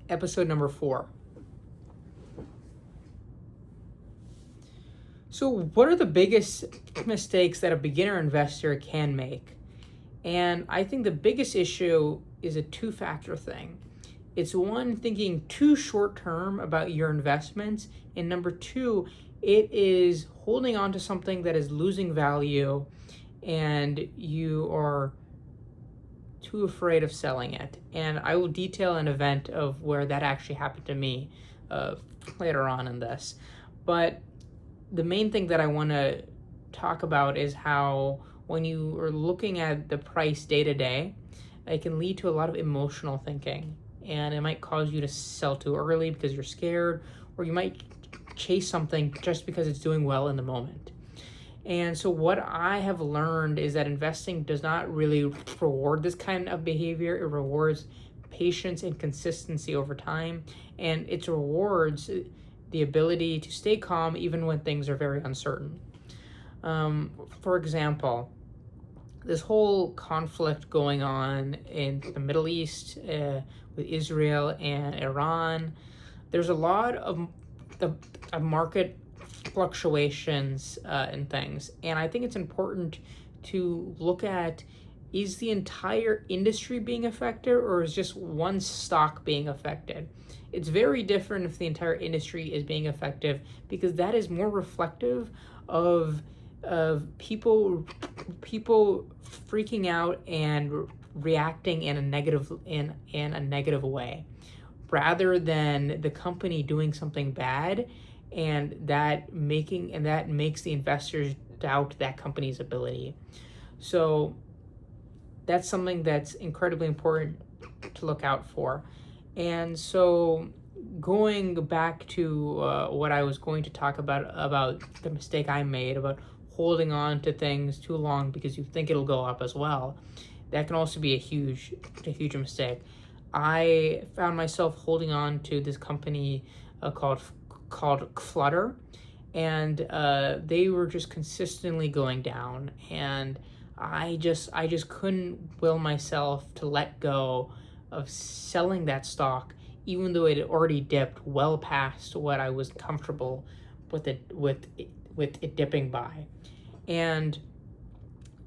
episode number 4. So, what are the biggest mistakes that a beginner investor can make? And I think the biggest issue is a two-factor thing. It's one, thinking too short-term about your investments, and number two, it is holding on to something that is losing value and you are too afraid of selling it. And I will detail an event of where that actually happened to me later on in this. But the main thing that I want to talk about is how when you are looking at the price day to day, it can lead to a lot of emotional thinking. And it might cause you to sell too early because you're scared, or you might chase something just because it's doing well in the moment. And so what I have learned is that investing does not really reward this kind of behavior. It rewards patience and consistency over time, and it rewards the ability to stay calm even when things are very uncertain. For example, this whole conflict going on in the Middle East with Israel and Iran, there's a lot of market fluctuations and things. And I think it's important to look at, is the entire industry being affected or is just one stock being affected? It's very different if the entire industry is being affected, because that is more reflective of people freaking out and reacting in a negative way, rather than the company doing something bad and that makes the investors doubt that company's ability. So that's something that's incredibly important to look out for. And so going back to what I was going to talk about the mistake I made about holding on to things too long because you think it'll go up as well, that can also be a huge mistake. I found myself holding on to this company called Flutter, and they were just consistently going down, and I just couldn't will myself to let go of selling that stock, even though it had already dipped well past what I was comfortable with it dipping by. And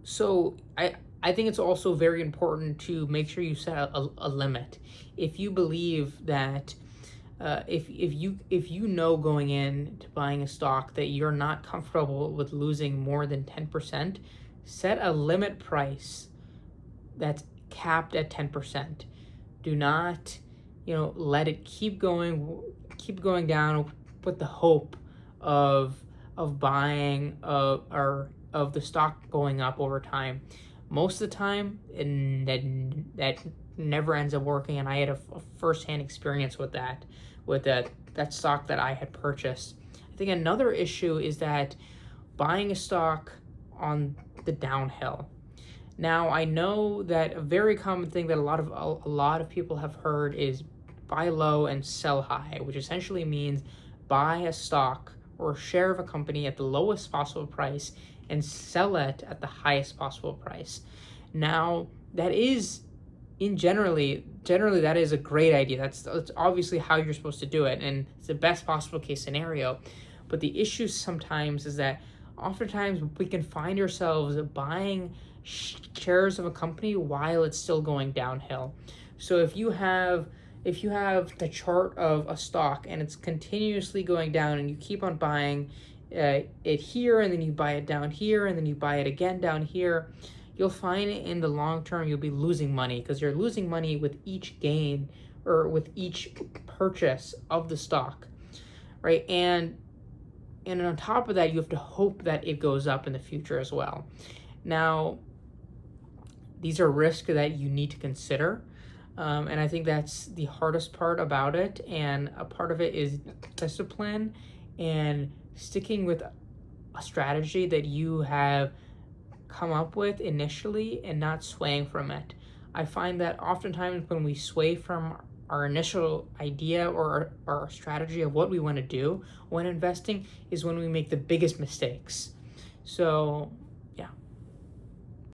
so I think it's also very important to make sure you set a limit. If you believe that if you know going in to buying a stock that you're not comfortable with losing more than 10%, set a limit price that's capped at 10%. Do not, let it keep going down with the hope of buying or of the stock going up over time. Most of the time, that never ends up working, and I had a first-hand experience with that stock that I had purchased. I think another issue is that buying a stock on the downhill. Now, I know that a very common thing that a lot of people have heard is buy low and sell high, which essentially means buy a stock or a share of a company at the lowest possible price and sell it at the highest possible price. Now, that is generally that is a great idea. That's obviously how you're supposed to do it, and it's the best possible case scenario. But the issue sometimes is that oftentimes we can find ourselves buying shares of a company while it's still going downhill. So if you have the chart of a stock and it's continuously going down, and you keep on buying it here, and then you buy it down here, and then you buy it again down here, you'll find in the long term you'll be losing money, because you're losing money with each gain or with each purchase of the stock, right? And on top of that, you have to hope that it goes up in the future as well. Now, these are risks that you need to consider, and I think that's the hardest part about it. And a part of it is discipline and sticking with a strategy that you have come up with initially and not swaying from it. I find that oftentimes when we sway from our initial idea or our strategy of what we want to do when investing is when we make the biggest mistakes. So